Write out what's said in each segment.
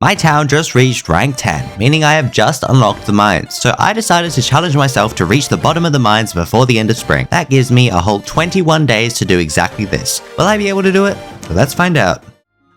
My town just reached rank 10, meaning I have just unlocked the mines, so I decided to challenge myself to reach the bottom of the mines before the end of spring. That gives me a whole 21 days to do exactly this. Will I be able to do it? Well, let's find out.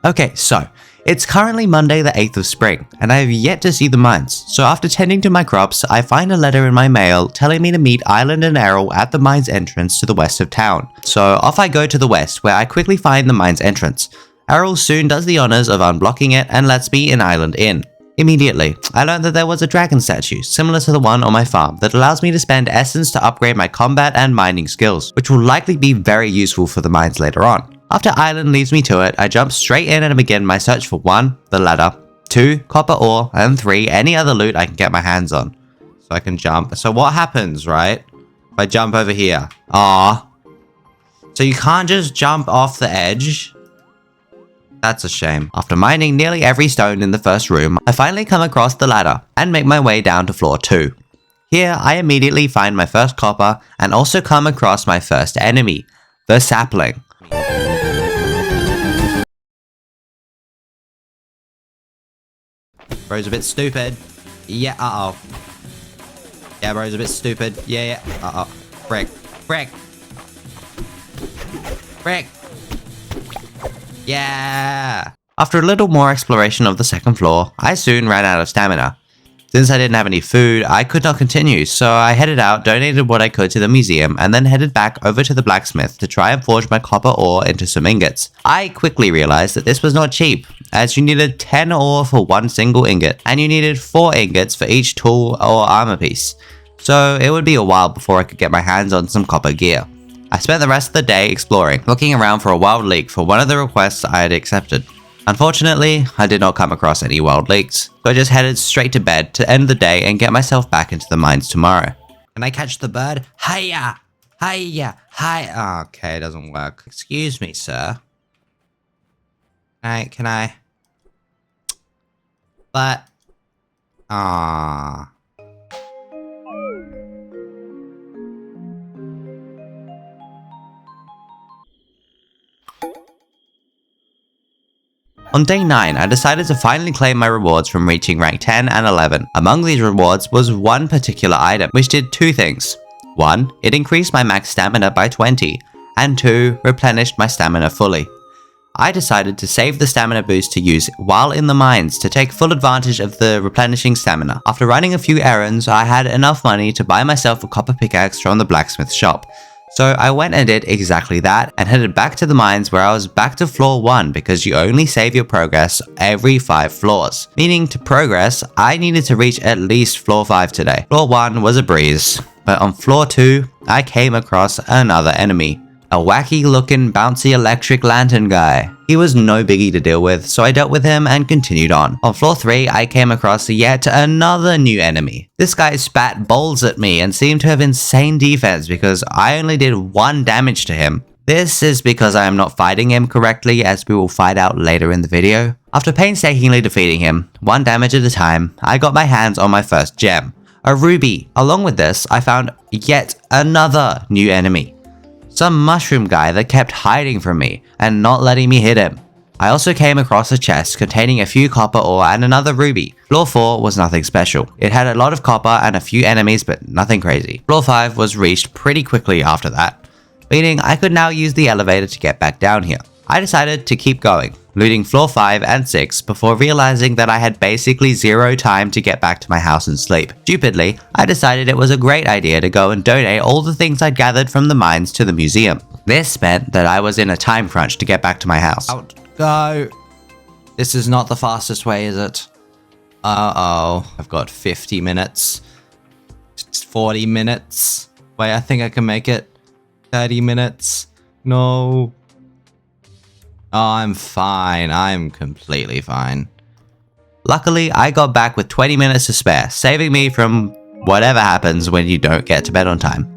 Okay, so it's currently Monday the 8th of spring, and I have yet to see the mines, so after tending to my crops, I find a letter in my mail telling me to meet Island and Errol at the mines entrance to the west of town. So off I go to the west, where I quickly find the mines entrance. Errol soon does the honors of unblocking it and lets me in Island in. Immediately, I learned that there was a dragon statue, similar to the one on my farm, that allows me to spend essence to upgrade my combat and mining skills, which will likely be very useful for the mines later on. After Island leads me to it, I jump straight in and begin my search for 1. The ladder, 2. Copper ore, and 3. Any other loot I can get my hands on. So I can jump. So what happens, right? If I jump over here. Ah. So you can't just jump off the edge? That's a shame. After mining nearly every stone in the first room, I finally come across the ladder and make my way down to floor 2. Here, I immediately find my first copper and also come across my first enemy, the sapling. Bro's a bit stupid. Yeah, uh-oh. Yeah, bro's a bit stupid. Yeah. Uh-oh. Frick. Yeah! After a little more exploration of the second floor, I soon ran out of stamina. Since I didn't have any food, I could not continue, so I headed out, donated what I could to the museum, and then headed back over to the blacksmith to try and forge my copper ore into some ingots. I quickly realized that this was not cheap, as you needed 10 ore for one single ingot, and you needed 4 ingots for each tool or armor piece. So it would be a while before I could get my hands on some copper gear. I spent the rest of the day exploring, looking around for a wild leek for one of the requests I had accepted. Unfortunately, I did not come across any wild leeks, so I just headed straight to bed to end the day and get myself back into the mines tomorrow. Can I catch the bird? Hiya! Hiya! Hi! Oh, okay, it doesn't work. Excuse me, sir. Can I? But... ah. On day 9, I decided to finally claim my rewards from reaching rank 10 and 11. Among these rewards was one particular item, which did 2 things. 1. It increased my max stamina by 20, and 2. Replenished my stamina fully. I decided to save the stamina boost to use while in the mines to take full advantage of the replenishing stamina. After running a few errands, I had enough money to buy myself a copper pickaxe from the blacksmith shop. So I went and did exactly that and headed back to the mines where I was back to floor 1 because you only save your progress every 5 floors. Meaning to progress, I needed to reach at least floor 5 today. Floor 1 was a breeze, but on floor 2, I came across another enemy. A wacky looking bouncy electric lantern guy. He was no biggie to deal with, so I dealt with him and continued on. On floor 3, I came across yet another new enemy. This guy spat bowls at me and seemed to have insane defense because I only did 1 damage to him. This is because I am not fighting him correctly, as we will find out later in the video. After painstakingly defeating him, 1 damage at a time, I got my hands on my first gem, a ruby. Along with this, I found yet another new enemy. Some mushroom guy that kept hiding from me and not letting me hit him. I also came across a chest containing a few copper ore and another ruby. Floor 4 was nothing special. It had a lot of copper and a few enemies, but nothing crazy. Floor 5 was reached pretty quickly after that, meaning I could now use the elevator to get back down here. I decided to keep going, looting floor 5 and 6 before realizing that I had basically 0 time to get back to my house and sleep. Stupidly, I decided it was a great idea to go and donate all the things I'd gathered from the mines to the museum. This meant that I was in a time crunch to get back to my house. Out, go! This is not the fastest way, is it? Uh-oh. I've got 50 minutes. 40 minutes. Wait, I think I can make it. 30 minutes. No. Oh, I'm fine. I'm completely fine. Luckily, I got back with 20 minutes to spare, saving me from whatever happens when you don't get to bed on time.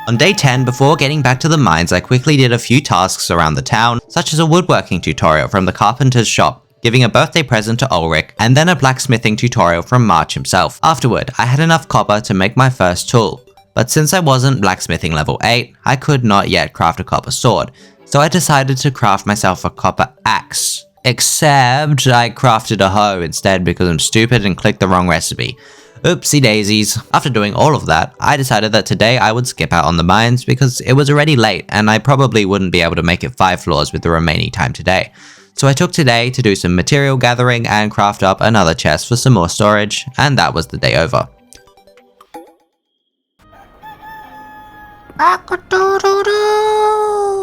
On day 10, before getting back to the mines, I quickly did a few tasks around the town, such as a woodworking tutorial from the carpenter's shop, giving a birthday present to Ulrich, and then a blacksmithing tutorial from March himself. Afterward, I had enough copper to make my first tool. But since I wasn't blacksmithing level 8, I could not yet craft a copper sword, so I decided to craft myself a copper axe. Except I crafted a hoe instead because I'm stupid and clicked the wrong recipe. Oopsie daisies. After doing all of that, I decided that today I would skip out on the mines because it was already late and I probably wouldn't be able to make it 5 floors with the remaining time today. So I took today to do some material gathering and craft up another chest for some more storage, and that was the day over.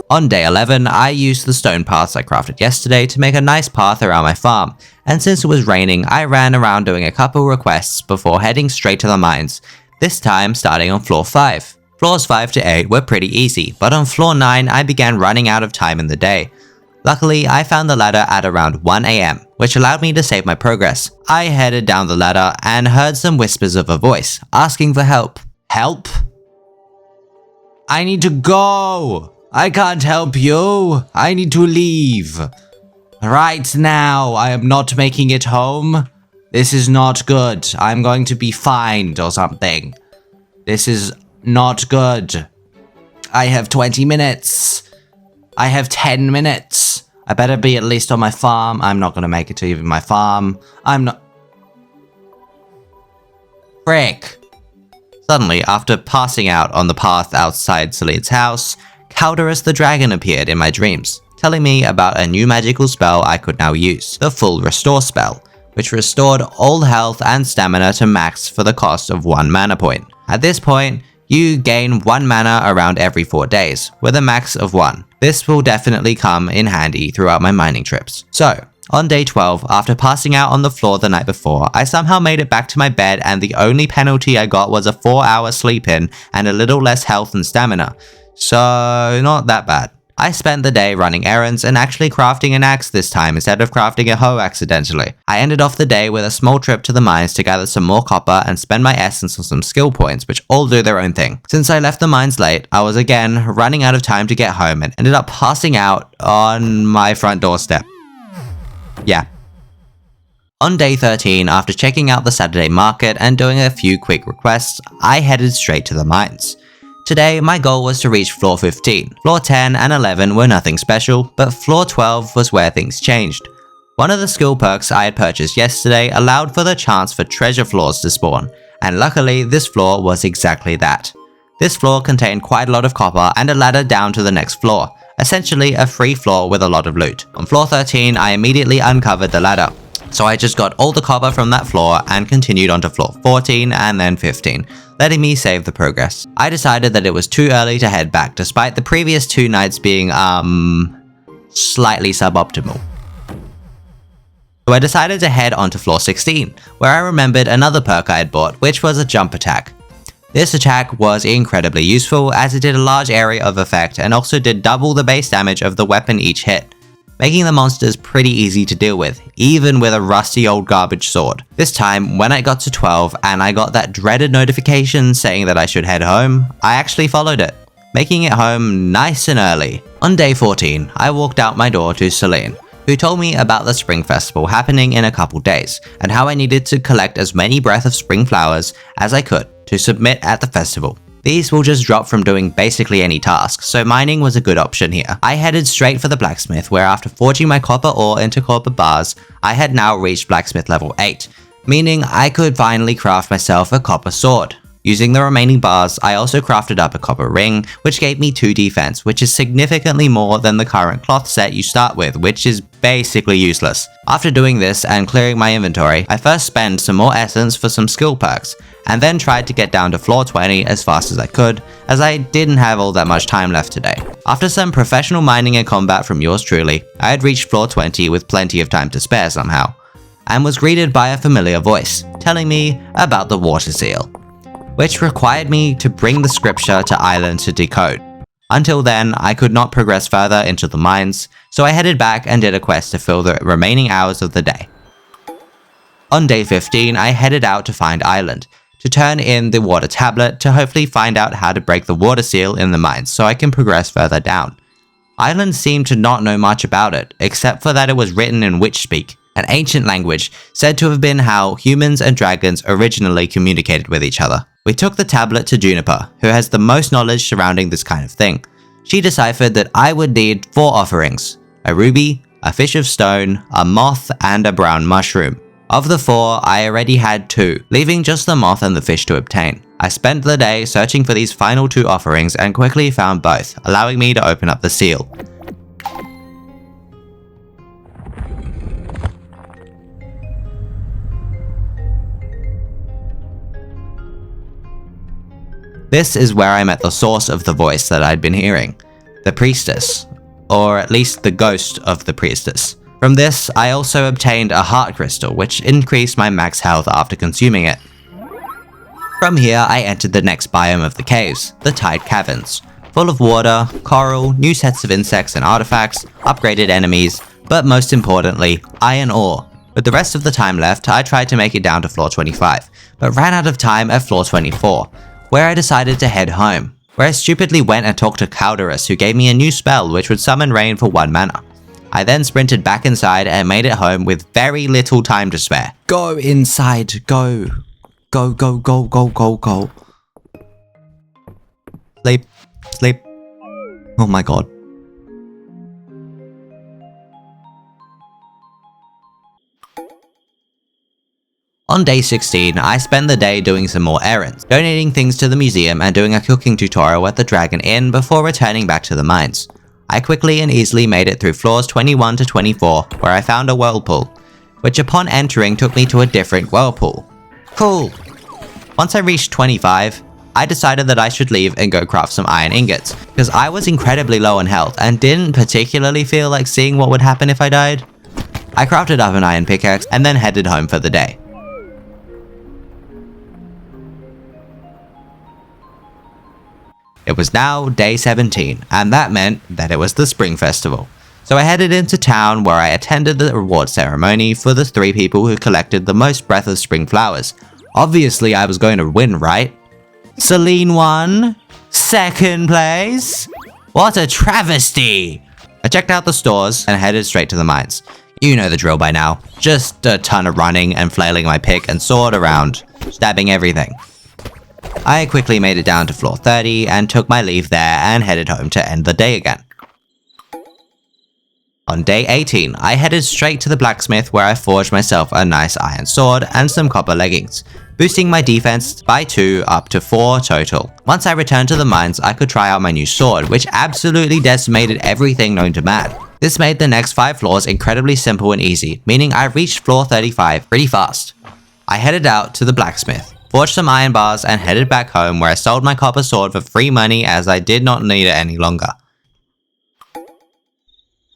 On day 11, I used the stone paths I crafted yesterday to make a nice path around my farm, and since it was raining, I ran around doing a couple requests before heading straight to the mines, this time starting on floor 5. Floors 5 to 8 were pretty easy, but on floor 9 I began running out of time in the day. Luckily, I found the ladder at around 1 AM, which allowed me to save my progress. I headed down the ladder and heard some whispers of a voice, asking for help. Help? I need to go! I can't help you! I need to leave! Right now, I am not making it home. This is not good. I'm going to be fined or something. This is not good. I have 20 minutes. I have 10 minutes. I better be at least on my farm. I'm not gonna make it to even my farm. I'm not... Frick. Suddenly, after passing out on the path outside Celine's house, Calderus the dragon appeared in my dreams, telling me about a new magical spell I could now use, the Full Restore spell, which restored all health and stamina to max for the cost of 1 mana point. At this point, you gain 1 mana around every 4 days, with a max of 1. This will definitely come in handy throughout my mining trips. So, on day 12, after passing out on the floor the night before, I somehow made it back to my bed and the only penalty I got was a 4-hour sleep in and a little less health and stamina. So, not that bad. I spent the day running errands and actually crafting an axe this time instead of crafting a hoe accidentally. I ended off the day with a small trip to the mines to gather some more copper and spend my essence on some skill points, which all do their own thing. Since I left the mines late, I was again running out of time to get home and ended up passing out on my front doorstep. Yeah. On day 13, after checking out the Saturday market and doing a few quick requests, I headed straight to the mines. Today, my goal was to reach floor 15. Floor 10 and 11 were nothing special, but floor 12 was where things changed. One of the skill perks I had purchased yesterday allowed for the chance for treasure floors to spawn, and luckily this floor was exactly that. This floor contained quite a lot of copper and a ladder down to the next floor, essentially a free floor with a lot of loot. On floor 13, I immediately uncovered the ladder. So I just got all the copper from that floor and continued onto floor 14 and then 15, letting me save the progress. I decided that it was too early to head back despite the previous 2 nights being, slightly suboptimal. So I decided to head onto floor 16, where I remembered another perk I had bought, which was a jump attack. This attack was incredibly useful as it did a large area of effect and also did double the base damage of the weapon each hit, making the monsters pretty easy to deal with, even with a rusty old garbage sword. This time, when I got to 12 and I got that dreaded notification saying that I should head home, I actually followed it, making it home nice and early. On day 14, I walked out my door to Celine, who told me about the Spring Festival happening in a couple days, and how I needed to collect as many Breath of Spring flowers as I could to submit at the festival. These will just drop from doing basically any task, so mining was a good option here. I headed straight for the blacksmith, where after forging my copper ore into copper bars, I had now reached blacksmith level 8, meaning I could finally craft myself a copper sword. Using the remaining bars, I also crafted up a copper ring, which gave me 2 defense, which is significantly more than the current cloth set you start with, which is basically useless. After doing this and clearing my inventory, I first spent some more essence for some skill perks, and then tried to get down to floor 20 as fast as I could, as I didn't have all that much time left today. After some professional mining and combat from yours truly, I had reached floor 20 with plenty of time to spare somehow, and was greeted by a familiar voice, telling me about the water seal, which required me to bring the scripture to Island to decode. Until then, I could not progress further into the mines, so I headed back and did a quest to fill the remaining hours of the day. On day 15, I headed out to find Island, to turn in the water tablet to hopefully find out how to break the water seal in the mines so I can progress further down. Island seemed to not know much about it, except for that it was written in witch speak, an ancient language said to have been how humans and dragons originally communicated with each other. We took the tablet to Juniper, who has the most knowledge surrounding this kind of thing. she deciphered that I would need 4 offerings: a ruby, a fish of stone, a moth, and a brown mushroom. Of the 4, I already had 2, leaving just the moth and the fish to obtain. I spent the day searching for these final 2 offerings and quickly found both, allowing me to open up the seal. This is where I met the source of the voice that I'd been hearing, the priestess, or at least the ghost of the priestess. From this, I also obtained a heart crystal, which increased my max health after consuming it. From here, I entered the next biome of the caves, the Tide Caverns, full of water, coral, new sets of insects and artifacts, upgraded enemies, but most importantly, iron ore. With the rest of the time left, I tried to make it down to floor 25, but ran out of time at floor 24, where I decided to head home, where I stupidly went and talked to Calderus, who gave me a new spell which would summon rain for 1 mana. I then sprinted back inside and made it home with very little time to spare. Go inside, go. Go, go, go, go, go, go. Sleep, sleep. Oh my god. On day 16, I spent the day doing some more errands, donating things to the museum and doing a cooking tutorial at the Dragon Inn before returning back to the mines. I quickly and easily made it through floors 21 to 24, where I found a whirlpool, which upon entering took me to a different whirlpool. Cool! Once I reached 25, I decided that I should leave and go craft some iron ingots, because I was incredibly low on health and didn't particularly feel like seeing what would happen if I died. I crafted up an iron pickaxe and then headed home for the day. It was now day 17, and that meant that it was the Spring Festival. So I headed into town where I attended the reward ceremony for the 3 people who collected the most Breath of Spring flowers. Obviously I was going to win, right? Celine won? 2nd place? What a travesty! I checked out the stores and headed straight to the mines. You know the drill by now. Just a ton of running and flailing my pick and sword around, stabbing everything. I quickly made it down to floor 30 and took my leave there and headed home to end the day again. On day 18, I headed straight to the blacksmith where I forged myself a nice iron sword and some copper leggings, boosting my defense by 2 up to 4 total. Once I returned to the mines, I could try out my new sword, which absolutely decimated everything known to man. This made the next 5 floors incredibly simple and easy, meaning I reached floor 35 pretty fast. I headed out to the blacksmith, forged some iron bars and headed back home where I sold my copper sword for free money as I did not need it any longer.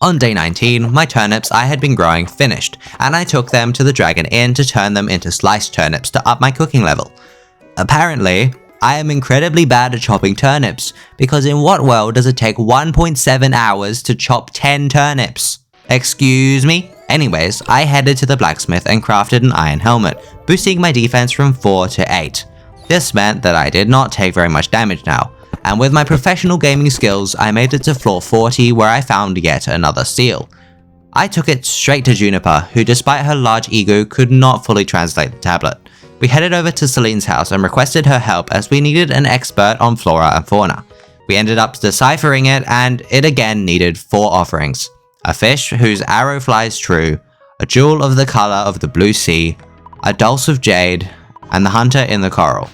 On day 19, my turnips I had been growing finished, and I took them to the Dragon Inn to turn them into sliced turnips to up my cooking level. Apparently, I am incredibly bad at chopping turnips, because in what world does it take 1.7 hours to chop 10 turnips? Excuse me? Anyways, I headed to the blacksmith and crafted an iron helmet, boosting my defense from 4 to 8. This meant that I did not take very much damage now, and with my professional gaming skills, I made it to floor 40 where I found yet another seal. I took it straight to Juniper, who despite her large ego could not fully translate the tablet. We headed over to Celine's house and requested her help as we needed an expert on flora and fauna. We ended up deciphering it and it again needed 4 offerings. A fish whose arrow flies true, a jewel of the color of the blue sea, a dulse of jade, and the hunter in the coral.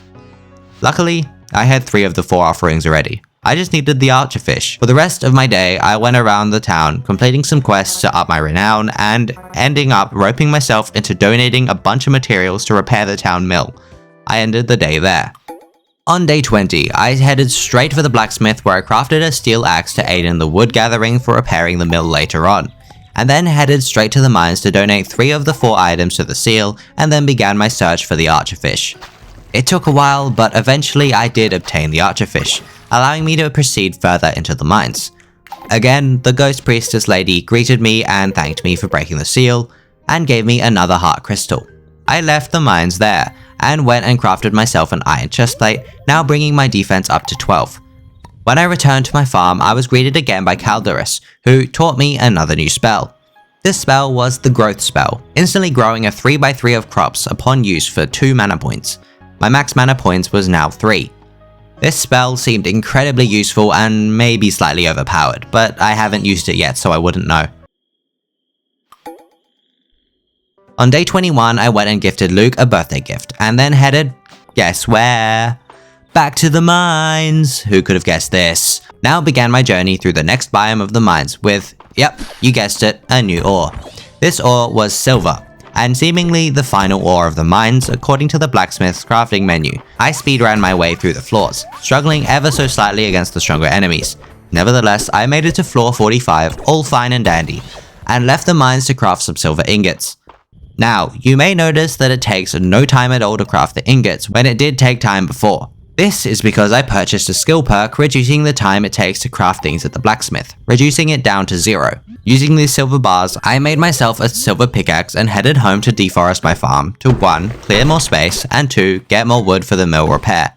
Luckily, I had 3 of the 4 offerings already. I just needed the archerfish. For the rest of my day, I went around the town, completing some quests to up my renown, and ending up roping myself into donating a bunch of materials to repair the town mill. I ended the day there. On day 20, I headed straight for the blacksmith where I crafted a steel axe to aid in the wood gathering for repairing the mill later on, and then headed straight to the mines to donate 3 of the 4 items to the seal, and then began my search for the archerfish. It took a while, but eventually I did obtain the archerfish, allowing me to proceed further into the mines. Again, the ghost priestess lady greeted me and thanked me for breaking the seal, and gave me another heart crystal. I left the mines there, and went and crafted myself an iron chestplate, now bringing my defense up to 12. When I returned to my farm, I was greeted again by Calderus, who taught me another new spell. This spell was the growth spell, instantly growing a 3x3 of crops upon use for 2 mana points. My max mana points was now 3. This spell seemed incredibly useful and maybe slightly overpowered, but I haven't used it yet so I wouldn't know. On day 21, I went and gifted Luke a birthday gift, and then headed, guess where? Back to the mines! Who could have guessed this? Now began my journey through the next biome of the mines with, yep, you guessed it, a new ore. This ore was silver, and seemingly the final ore of the mines according to the blacksmith's crafting menu. I speedran my way through the floors, struggling ever so slightly against the stronger enemies. Nevertheless, I made it to floor 45, all fine and dandy, and left the mines to craft some silver ingots. Now, you may notice that it takes no time at all to craft the ingots when it did take time before. This is because I purchased a skill perk reducing the time it takes to craft things at the blacksmith, reducing it down to 0. Using these silver bars, I made myself a silver pickaxe and headed home to deforest my farm to 1. Clear more space, and 2. Get more wood for the mill repair.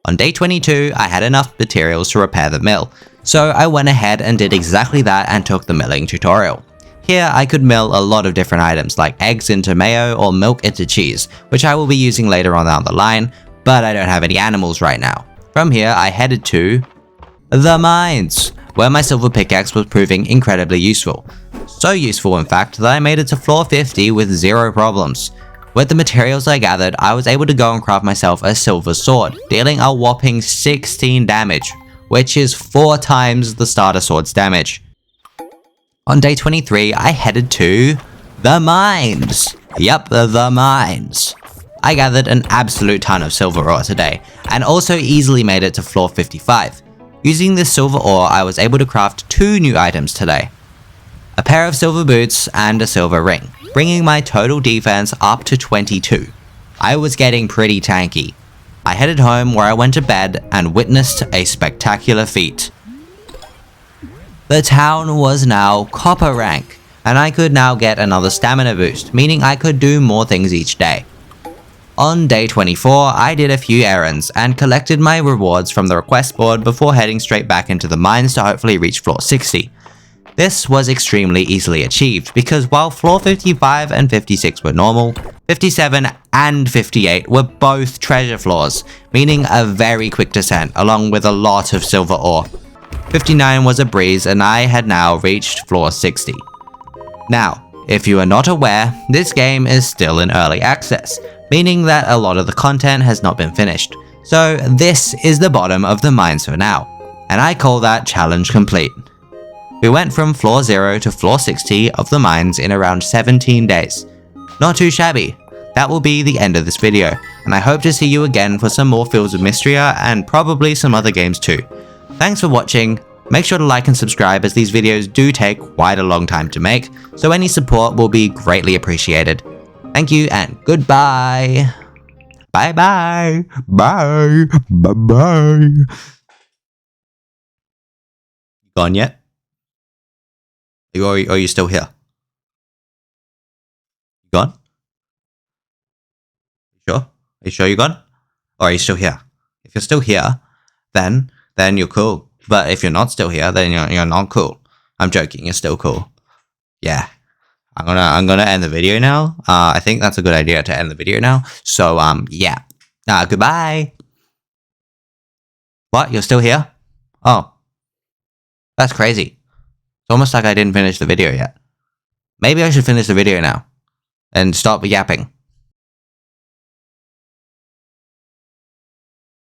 On day 22, I had enough materials to repair the mill, so I went ahead and did exactly that and took the milling tutorial. Here, I could mill a lot of different items like eggs into mayo or milk into cheese, which I will be using later on down the line, but I don't have any animals right now. From here, I headed to the mines, where my silver pickaxe was proving incredibly useful. So useful in fact that I made it to floor 50 with 0 problems. With the materials I gathered, I was able to go and craft myself a silver sword, dealing a whopping 16 damage, which is 4 times the starter sword's damage. On day 23, I headed to the mines. Yep, the mines. I gathered an absolute ton of silver ore today, and also easily made it to floor 55. Using this silver ore, I was able to craft 2 new items today. A pair of silver boots and a silver ring, bringing my total defense up to 22. I was getting pretty tanky. I headed home where I went to bed and witnessed a spectacular feat. The town was now copper rank, and I could now get another stamina boost, meaning I could do more things each day. On day 24, I did a few errands and collected my rewards from the request board before heading straight back into the mines to hopefully reach floor 60. This was extremely easily achieved because while floor 55 and 56 were normal, 57 and 58 were both treasure floors, meaning a very quick descent along with a lot of silver ore. 59 was a breeze and I had now reached floor 60. Now, if you are not aware, this game is still in early access, meaning that a lot of the content has not been finished. So this is the bottom of the mines for now, and I call that challenge complete. We went from floor 0 to floor 60 of the mines in around 17 days. Not too shabby. That will be the end of this video, and I hope to see you again for some more Fields of Mistria and probably some other games too. Thanks for watching. Make sure to like and subscribe as these videos do take quite a long time to make, so any support will be greatly appreciated. Thank you and goodbye. Bye bye. Bye. Bye bye. Gone yet? Or are you still here? Gone? Sure? Are you sure you're gone? Or are you still here? If you're still here, then you're cool. But if you're not still here, then you're not cool. I'm joking, you're still cool. Yeah. I'm gonna end the video now. I think that's a good idea to end the video now. So yeah. Goodbye. What? You're still here? Oh. That's crazy. It's almost like I didn't finish the video yet. Maybe I should finish the video now and stop yapping.